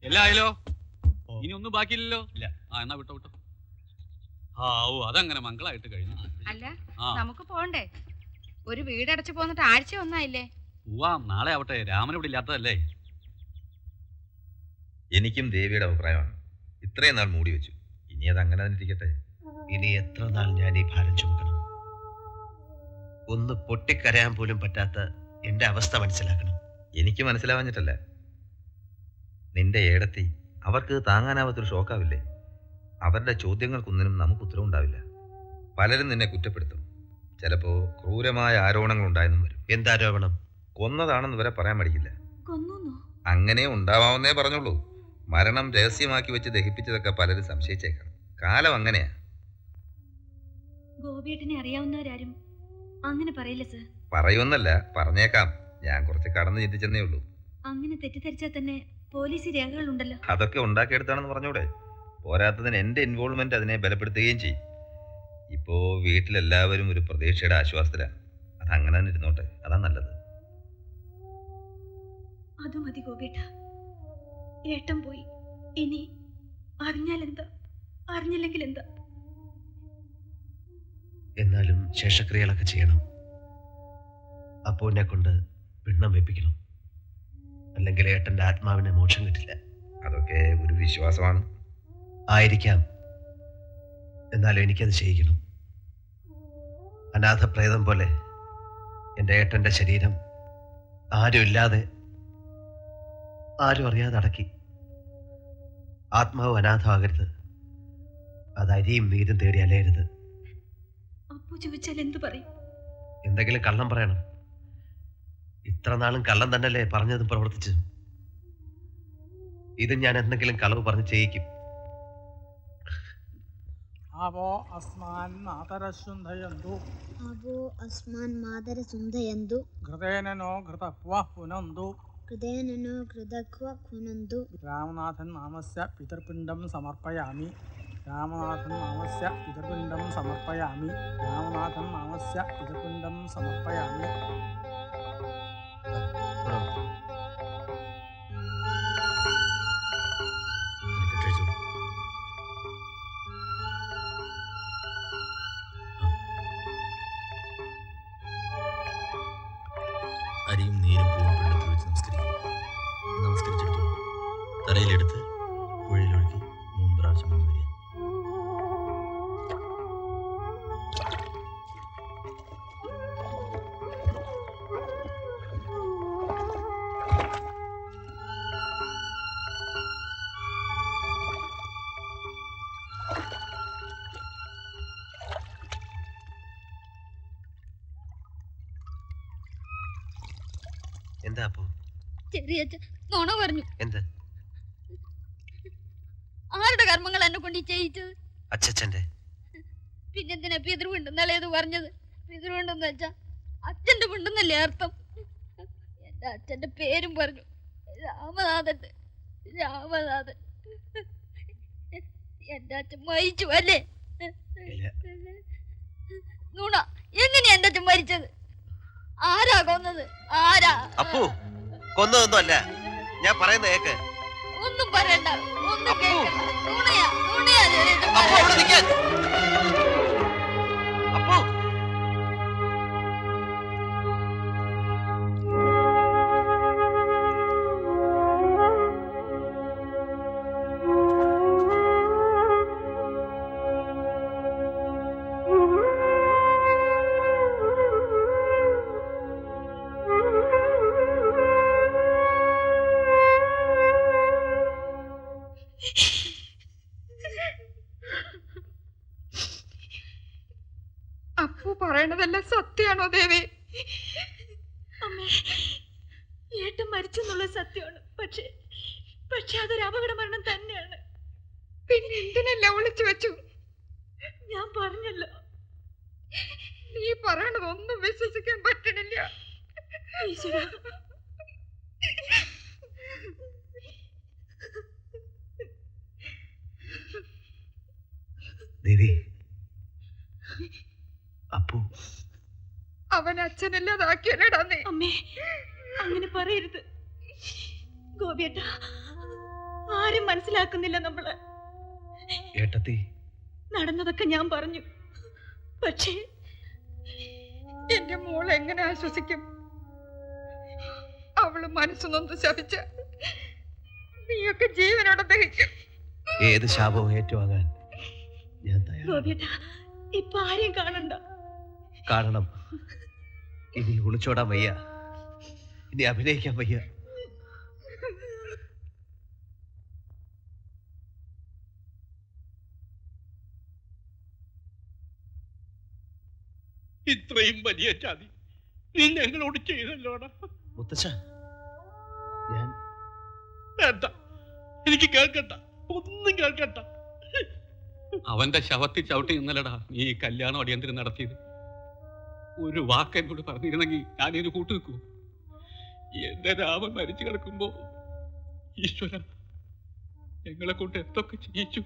എല്ലാം ആയല്ലോ, ഇനി ഒന്നും ബാക്കിയില്ലല്ലോ. ഇല്ല. എന്നാ വിട്ടോ വിട്ടോ. അതങ്ങനെ മംഗളായിട്ട് കഴിഞ്ഞു. അല്ല, നമുക്ക് പോണ്ടേ? ഒരു വീടടച്ചു പോന്നിട്ട് ആഴ്ച ഒന്നായില്ലേ? പോവാം, നാളെ ആവട്ടെ. രാമൻ ഇവിടെ ഇല്ലാത്തതല്ലേ. എനിക്കും ദേവിയുടെ അഭിപ്രായമാണ്. ഇത്രയും നാൾ മൂടി വെച്ചു, ഇനി അത് അങ്ങനെ തന്നെ ഇരിക്കട്ടെ. ഇനി എത്ര നാൾ ഞാൻ ഈ ഭാരം ചുമക്കണം? ഒന്ന് പൊട്ടിക്കരയാൻ പോലും പറ്റാത്ത എന്റെ അവസ്ഥ മനസ്സിലാക്കണം. എനിക്ക് മനസ്സിലാവാഞ്ഞിട്ടല്ല, നിന്റെ ഏടത്തി അവർക്ക് താങ്ങാനാവാത്തൊരു ഷോക്കാവില്ലേ? അവരുടെ ചോദ്യങ്ങൾക്കൊന്നിനും നമുക്ക് ഉത്തരവുണ്ടാവില്ല. പലരും നിന്നെ കുറ്റപ്പെടുത്തും. ചിലപ്പോ ക്രൂരമായ ആരോപണങ്ങൾ ഉണ്ടായെന്നും വരും. എന്താരോപണം? കൊന്നതാണെന്ന് വരെ പറയാൻ മടിക്കില്ല. അങ്ങനെ ഉണ്ടാവാമെന്നേ പറഞ്ഞുള്ളൂ. മരണം രഹസ്യമാക്കി വെച്ച് ദഹിപ്പിച്ചതൊക്കെ പലരും സംശയിച്ചേക്കാം. കാലം അങ്ങനെയാ. ഗോപിയേട്ടനെ അറിയാവുന്നവരാരും അങ്ങനെ പറയില്ല സർ. പറയുമെന്നല്ല, പറഞ്ഞേക്കാം. ഞാൻ കുറച്ച് കടന്നു ചിന്തിച്ചെന്നേ ഉള്ളൂ. അങ്ങനെ തെറ്റിദ്ധരിച്ചാൽ തന്നെ പോലീസ് രേഖകളുണ്ടല്ലോ. അതൊക്കെ ഉണ്ടാക്കിയെടുത്താണെന്ന് പറഞ്ഞൂടെ? പോരാത്തതിന് എന്റെ ഇൻവോൾവ്മെന്റ് അതിനെ ബലപ്പെടുത്തുകയും ചെയ്യും. ഇപ്പോ വീട്ടിലെല്ലാവരും ഒരു പ്രതീക്ഷയുടെ ആശ്വാസത്തിലാണ്. അതങ്ങനെ തന്നെ ഇരുന്നോട്ടെ, അതാ നല്ലത്. അത് മതി ഗോപിയേട്ട. ഏട്ടൻ പോയി, ഇനി അറിഞ്ഞാലെന്താ, അറിഞ്ഞില്ലെങ്കിൽ എന്താ? എന്നാലും ശേഷക്രിയകളൊക്കെ ചെയ്യണം. അപ്പൂനെ കൊണ്ട് പിണ്ണം വെപ്പിക്കണം. അല്ലെങ്കിൽ ഏട്ടന്റെ ആത്മാവിന് മോക്ഷം കിട്ടില്ല. അതൊക്കെ ഒരു വിശ്വാസമാണ്. ആയിരിക്കാം, എന്നാലും എനിക്കത് ചെയ്യിക്കണം. അനാഥ പ്രേതം പോലെ എൻ്റെ ഏട്ടന്റെ ശരീരം ആരും ഇല്ലാതെ, ആരും അറിയാതെ അടക്കി. ആത്മാവ് അനാഥമാകരുത്. അത് അരിയും നീരും തേടി അലയരുത്. അപ്പു ചോദിച്ചാൽ എന്തു പറയും? എന്തെങ്കിലും കള്ളം പറയണം. ഇത്ര നാളും കള്ളം തന്നെയല്ലേ പറഞ്ഞതും പ്രവർത്തിച്ചതും. ഇത് ഞാൻ എന്തെങ്കിലും കളവ് പറഞ്ഞ് ചെയ്യിക്കും. അവോ അസ്മാൻ മാതരസുന്ധയന്തു ഘൃതേനനോ ഘൃതക്വ പുനന്തു രാമനാഥൻ നാമസ്യ പിതൃപിണ്ഡം സമർപ്പയാമി. രാമനാഥൻ നാമസ്യ പിതൃപിണ്ഡം സമർപ്പയാമി. രാമനാഥൻ നാമസ്യ പിതൃപിണ്ഡം സമർപ്പയാമി. അരിയും നീരും പൂവും വെള്ളത്തിൽ വെച്ച് നമസ്കരിച്ചെടുത്തു. തറയിലെടുത്ത് പുഴയിലൊഴുക്കി 3 പ്രാവശ്യം മുങ്ങി വരിക. എന്താ അപ്പോ? ചെറിയ നോണ പറഞ്ഞു. എന്ത്? ആരുടെ കർമ്മങ്ങൾ എന്നെ കൊണ്ട് ചെയ്യിച്ചത്? അച്ഛന്റെ. പിന്നെന്തിനാ പിതൃപിണ്ടെന്നല്ലേ ഇത് പറഞ്ഞത്? പിതൃപിണ്ടെന്ന് വെച്ചാ അച്ഛന്റെ പിണ്ടെന്നല്ലേ അർത്ഥം? എന്റെ അച്ഛന്റെ പേരും പറഞ്ഞു, രാമനാഥൻ. രാമനാഥൻ. എന്റെ അച്ഛൻ മരിച്ചു അല്ലേ? നുണ. എങ്ങനെയാ എന്റെ അച്ഛൻ മരിച്ചത്? ആരാ കൊന്നത്? ആരാ? അപ്പു കൊന്നതൊന്നും അല്ല. ഞാൻ പറയുന്ന കേക്ക്. ഒന്നും പറയണ്ട, ഒന്നും കേൾക്കണ്ട. നുണയാ, നുണയാ. അപ്പു അവിടെ നിൽക്കാൻ. അപ്പു അപ്പു പറയണതെല്ലാം സത്യമാണോ ദേവി? അമ്മേ, ഏട്ടൻ മരിച്ചെന്നുള്ളത് സത്യമാണ്. പക്ഷെ അതൊരു അപകട മരണം തന്നെയാണ്. പിന്നെ എന്തിനെല്ലാം ഒളിച്ചു വെച്ചു? ഞാൻ പറഞ്ഞല്ലോ. നീ പറയണതൊന്നും വിശ്വസിക്കാൻ പറ്റണില്ല. ഈശ്വരാ, ദേവി, അപ്പു അവൻ അച്ഛനല്ലാതാക്കിയല്ലേടാ നീ. അമ്മേ, അങ്ങനെ പറയരുത്. ഗോപിയേട്ടാ, ആരും മനസ്സിലാക്കുന്നില്ല നമ്മള്. ഏട്ടത്തി, നടന്നതൊക്കെ ഞാൻ പറഞ്ഞു. പക്ഷേ എന്റെ മോൾ എങ്ങനെ ആശ്വസിക്കും? അവള് മനസ്സൊന്നൊന്ന് ശപിച്ച നീയൊക്കെ ജീവനോടെ ദഹിക്കും. ഏത് ശാപവും ഏറ്റുവാങ്ങാൻ ഞാൻ തയ്യാറാണ്. ഗോപിയേട്ടാ, ഇപ്പൊ ആരെയും കാണണ്ട. കാരണം ഇനി ഒളിച്ചോടാൻ വയ്യ, ഇനി അഭിനയിക്കാൻ വയ്യ. ഇത്രയും വലിയ ചതി നീ ഞങ്ങളോട് ചെയ്തല്ലോടാ. മുത്തച്ഛ, ഞാൻ വേണ്ട, എനിക്ക് കേൾക്കണ്ട, ഒന്നും കേൾക്കണ്ട. അവന്റെ ശവത്തിൽ ചവിട്ടി ഇന്നലടാ നീ ഈ കല്യാണം അടിയന്തരം നടത്തിയത്. ഒരു വാക്ക് എന്നോട് പറഞ്ഞിരുന്നെങ്കിൽ ഞാനിത് കൂട്ടു നിൽക്കൂ. എന്റെ രാമൻ മരിച്ചു കിടക്കുമ്പോ ഈശ്വര ഞങ്ങളെ കൊണ്ട് എന്തൊക്കെ ചെയ്യിച്ചു.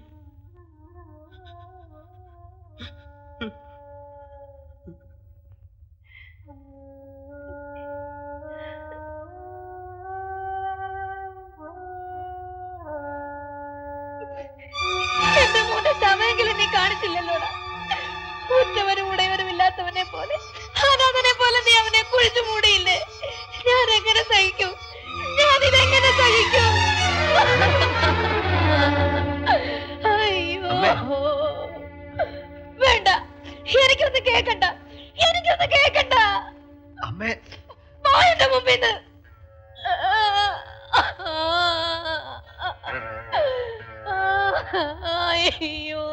എന്റെ മോനെ സമയെങ്കിലും നീ കാണിച്ചില്ലല്ലോടാ. ഉറ്റവരും ഉടയവരും ഇല്ലാത്തവനെ പോലെ, അനാഥനെ പോലെ നീ അവനെ കുഴിച്ചു മൂടിയില്ലേ? ഞാൻ എങ്ങനെ സഹിക്കും? ഞാനിതെങ്ങനെ സഹിക്കും? അയ്യോ, വേണ്ട, എനിക്കൊന്ന് കേക്കണ്ട, എനിക്കൊന്ന് കേക്കണ്ട. അമ്മേ, പോ എന്റെ മുമ്പിന്ന്. അയ്യോ,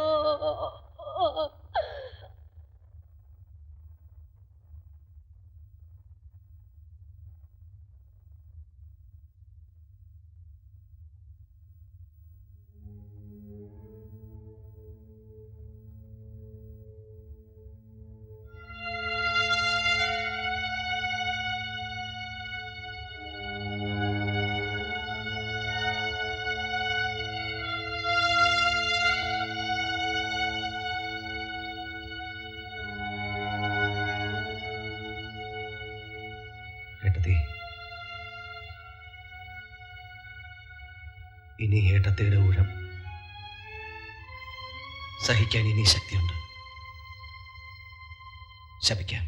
ഏട്ടത്തി, ഇനി ഏട്ടത്തിയുടെ ഊഴം സഹിക്കാൻ ഇനി ശക്തിയുണ്ട്. ശപിക്കാം,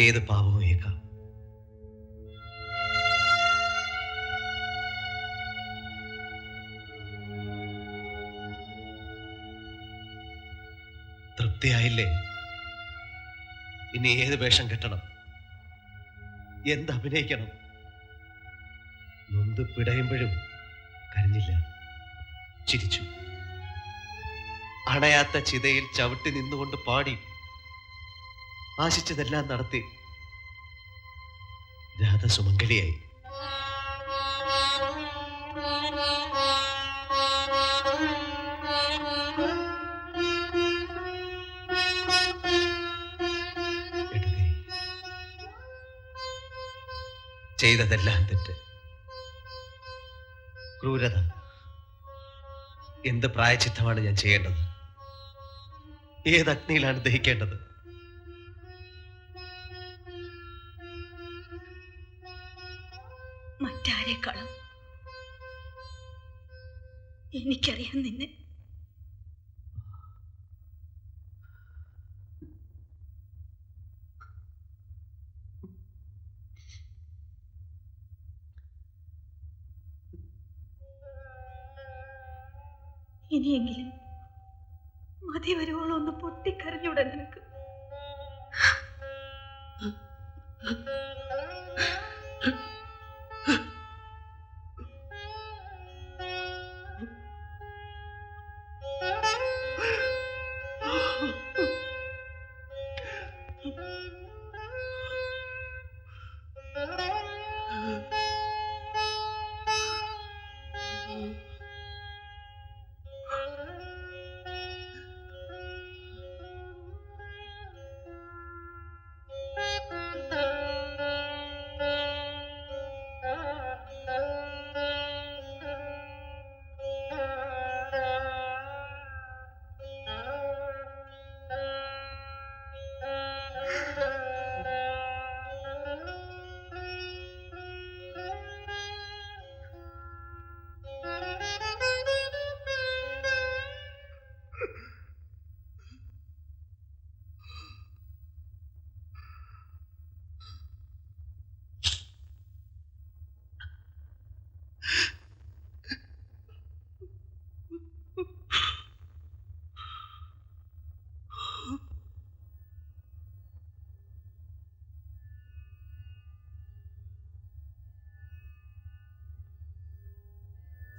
ഏത് പാപവും ഏക്കാം. തൃപ്തിയായില്ലേ? ഇനി ഏത് വേഷം കെട്ടണം, എന്ത് അഭിനയിക്കണം? നൊന്ത് പിടയുമ്പോഴും കരഞ്ഞില്ല, ചിരിച്ചു. അണയാത്ത ചിതയിൽ ചവിട്ടി നിന്നുകൊണ്ട് പാടി, ആശിച്ചതെല്ലാം നടത്തി. രാധ സുമംഗലിയായി. ചെയ്തതെല്ലാം തെറ്റ്, ക്രൂരത. എന്ത് പ്രായച്ചിത്തമാണ് ഞാൻ ചെയ്യേണ്ടത്? ഏത് അഗ്നിയിലാണ് ദഹിക്കേണ്ടത്? മറ്റാരേക്കാളും എനിക്കറിയാം നിന്നെ. ഇനിയെങ്കിലും മതി വരുവോളം ഒന്ന് പൊട്ടിക്കരഞ്ഞൂടെ നിനക്ക്?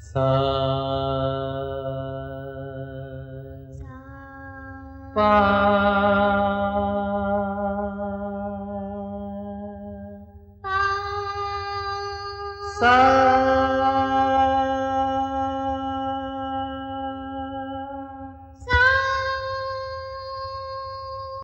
സാ പാ